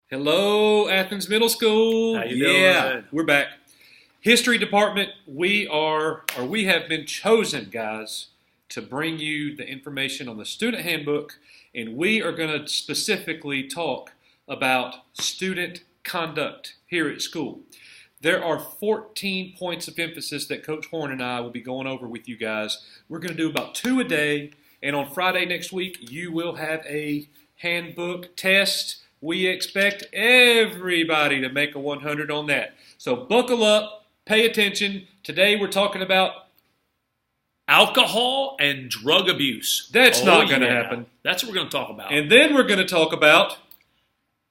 Hello, Athens Middle School. How you doing? We're back. History department, we have been chosen, guys, to bring you the information on the student handbook, and we are going to specifically talk about student conduct here at school. There are 14 points of emphasis that Coach Horn and I will be going over with you guys. We're going to do about 2 a day, and on Friday next week, you will have a handbook test. We expect everybody to make a 100 on that. So buckle up, pay attention. Today we're talking about alcohol and drug abuse. That's not going to happen. That's what we're going to talk about. And then we're going to talk about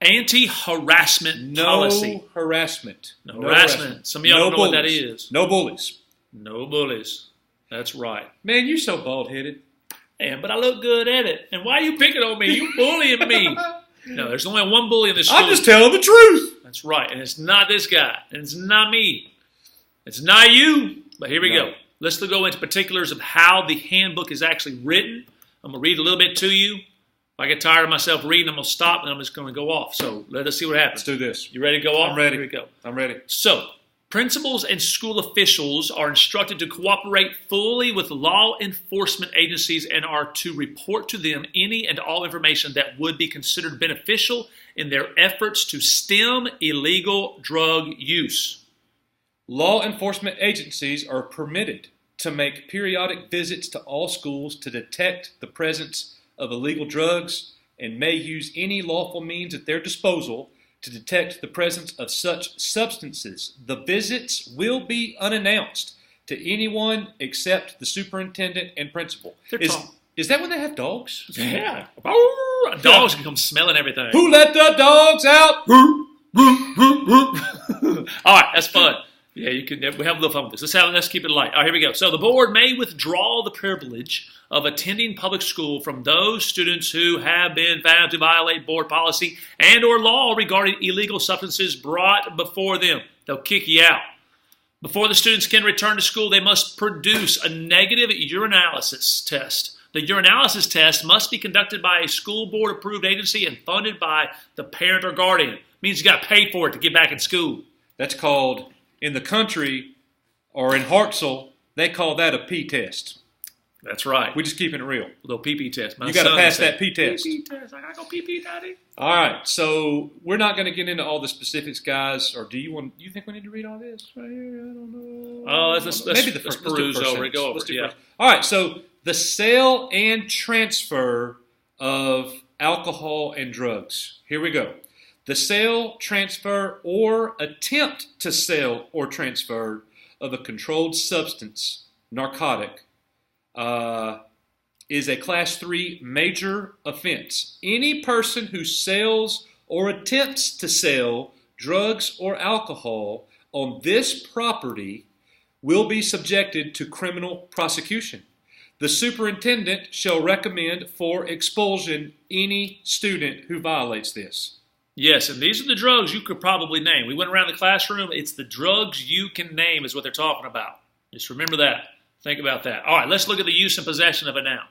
anti-harassment policy. Harassment. No harassment. Some of y'all don't know what that is. No bullies. No bullies. That's right. Man, you so bald-headed. Man, but I look good at it. And why are you picking on me? You bullying me. No, there's only one bully in this school. I'm just telling the truth. That's right. And it's not this guy. And it's not me. It's not you. But here we go. Let's go into particulars of how the handbook is actually written. I'm going to read a little bit to you. If I get tired of myself reading, I'm going to stop and I'm just going to go off. So let us see what happens. Let's do this. You ready to go off? I'm ready. Here we go. I'm ready. So, principals and school officials are instructed to cooperate fully with law enforcement agencies and are to report to them any and all information that would be considered beneficial in their efforts to stem illegal drug use. Law enforcement agencies are permitted to make periodic visits to all schools to detect the presence of illegal drugs and may use any lawful means at their disposal to detect the presence of such substances. The visits will be unannounced to anyone except the superintendent and principal. Is that when they have dogs? Yeah. Dogs can come smelling everything. Who let the dogs out? All right, that's fun. Yeah, we have a little fun with this. Let's keep it light. All right, here we go. So the board may withdraw the privilege of attending public school from those students who have been found to violate board policy and or law regarding illegal substances brought before them. They'll kick you out. Before the students can return to school, they must produce a negative urinalysis test. The urinalysis test must be conducted by a school board approved agency and funded by the parent or guardian. It means you got to pay for it to get back in school. That's called, in the country or in Hartselle, they call that a P test. That's right. We're just keeping it real. A little pee-pee test. You got to pass that P test. Pee-pee test. I got to go pee-pee, Daddy. All right. So we're not going to get into all the specifics, guys. Or do you think we need to read all this right here? I don't know. Let's peruse over it. Go over it. Yeah. All right. So the sale and transfer of alcohol and drugs. Here we go. The sale, transfer, or attempt to sell or transfer of a controlled substance, narcotic, is a Class 3 major offense. Any person who sells or attempts to sell drugs or alcohol on this property will be subjected to criminal prosecution. The superintendent shall recommend for expulsion any student who violates this. Yes, and these are the drugs you could probably name. We went around the classroom. It's the drugs you can name is what they're talking about. Just remember that. Think about that. All right, let's look at the use and possession of it now.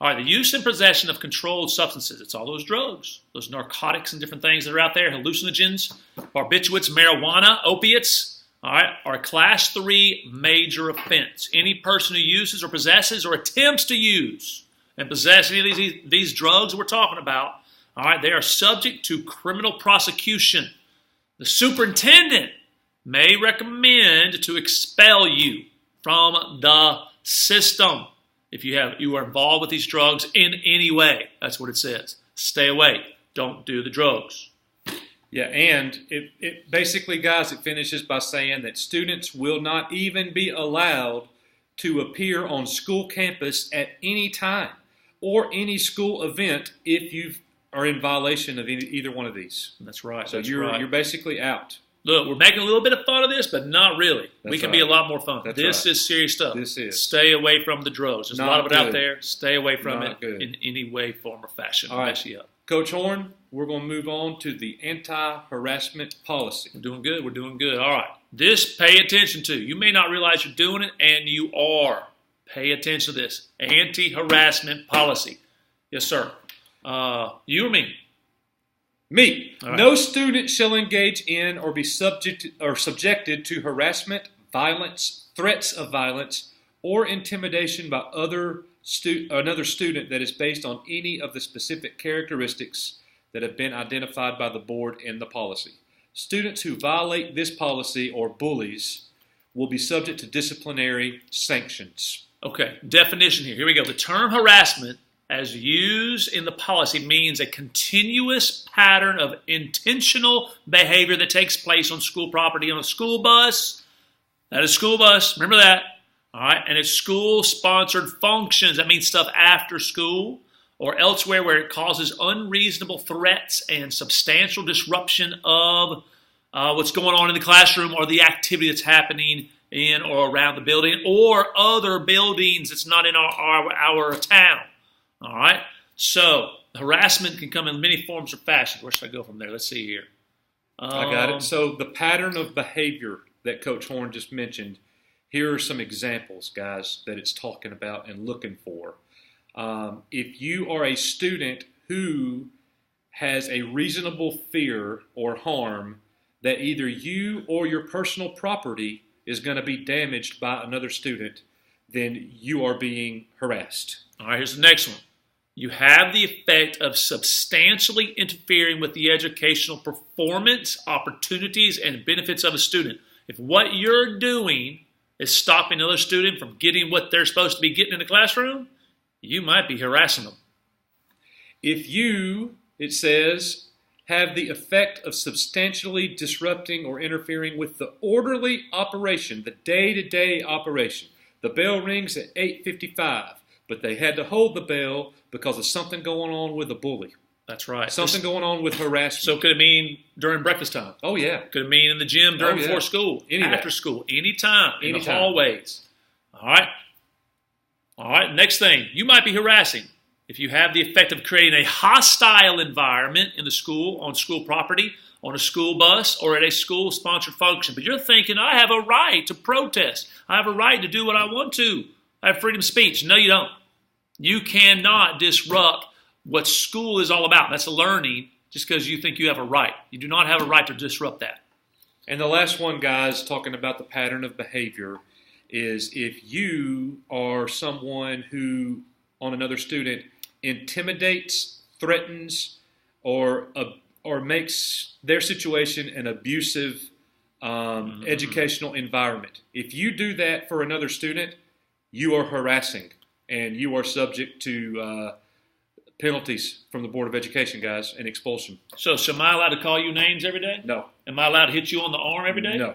All right, the use and possession of controlled substances. It's all those drugs, those narcotics and different things that are out there, hallucinogens, barbiturates, marijuana, opiates, all right, are a Class 3 major offense. Any person who uses or possesses or attempts to use and possess any of these drugs we're talking about, all right, they are subject to criminal prosecution. The superintendent may recommend to expel you from the system if you are involved with these drugs in any way. That's what it says. Stay away. Don't do the drugs. Yeah, and it basically, guys, it finishes by saying that students will not even be allowed to appear on school campus at any time or any school event if you are in violation of either one of these. That's right. So you're basically out. Look, we're making a little bit of fun of this, but not really. We can be a lot more fun. This is serious stuff. This is. Stay away from the drugs. There's a lot of it out there. Stay away from it in any way, form, or fashion. All right, Coach Horn, we're going to move on to the anti-harassment policy. We're doing good. We're doing good. All right. This, pay attention to. You may not realize you're doing it, and you are. Pay attention to this. Anti-harassment policy. Yes, sir. You or me? Me. All right. No student shall engage in or be subjected to harassment, violence, threats of violence, or intimidation by another student that is based on any of the specific characteristics that have been identified by the board in the policy. Students who violate this policy or bullies will be subject to disciplinary sanctions. Okay, definition here. Here we go. The term harassment, as used in the policy, means a continuous pattern of intentional behavior that takes place on school property on a school bus. That is school bus. Remember that. All right, and it's school-sponsored functions. That means stuff after school or elsewhere where it causes unreasonable threats and substantial disruption of what's going on in the classroom or the activity that's happening in or around the building or other buildings that's not in our town. All right, so harassment can come in many forms or fashions. Where should I go from there? Let's see here. I got it. So the pattern of behavior that Coach Horn just mentioned, here are some examples, guys, that it's talking about and looking for. If you are a student who has a reasonable fear or harm that either you or your personal property is going to be damaged by another student, then you are being harassed. All right, here's the next one. You have the effect of substantially interfering with the educational performance, opportunities, and benefits of a student. If what you're doing is stopping another student from getting what they're supposed to be getting in the classroom, you might be harassing them. If you, it says, have the effect of substantially disrupting or interfering with the orderly operation, the day-to-day operation. The bell rings at 8:55, but they had to hold the bell because of something going on with a bully. That's right. Something going on with harassment. So could it mean during breakfast time? Oh, yeah. Could it mean in the gym during before school? After school? Anytime. In the hallways. All right. All right. Next thing. You might be harassing if you have the effect of creating a hostile environment in the school, on school property, on a school bus, or at a school-sponsored function. But you're thinking, I have a right to protest. I have a right to do what I want to. I have freedom of speech. No, you don't. You cannot disrupt what school is all about. That's learning just because you think you have a right. You do not have a right to disrupt that. And the last one, guys, talking about the pattern of behavior, is if you are someone who, on another student, intimidates, threatens, or makes their situation an abusive educational environment. If you do that for another student, you are harassing, and you are subject to penalties from the Board of Education, guys, and expulsion. So am I allowed to call you names every day? No. Am I allowed to hit you on the arm every day? No.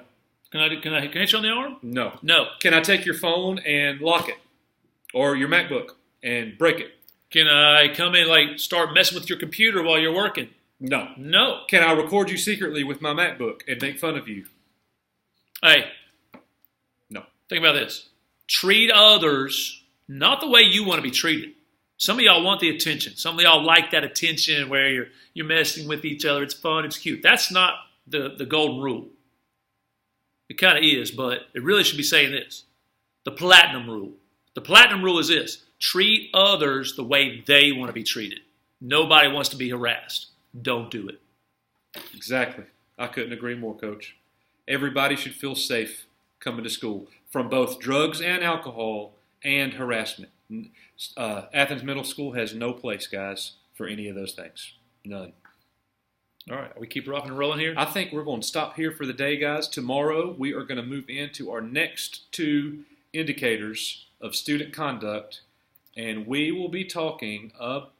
Can I hit you on the arm? No. No. Can I take your phone and lock it? Or your MacBook and break it? Can I come in and start messing with your computer while you're working? No. No. Can I record you secretly with my MacBook and make fun of you? Hey. No. Think about this. Treat others not the way you want to be treated. Some of y'all want the attention. Some of y'all like that attention where you're messing with each other. It's fun. It's cute. That's not the golden rule. It kind of is, but it really should be saying this. The platinum rule. The platinum rule is this. Treat others the way they want to be treated. Nobody wants to be harassed. Don't do it. Exactly. I couldn't agree more, Coach. Everybody should feel safe coming to school from both drugs and alcohol and harassment. Athens Middle School has no place, guys, for any of those things. None. All right. Are we keep rocking and rolling here? I think we're going to stop here for the day, guys. Tomorrow, we are going to move into our next two indicators of student conduct, and we will be talking about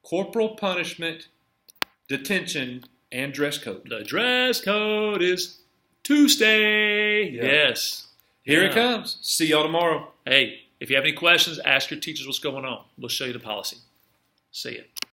corporal punishment, detention, and dress code. The dress code is Tuesday. Yeah. Yes. Here it comes. See y'all tomorrow. Hey, if you have any questions, ask your teachers what's going on. We'll show you the policy. See ya.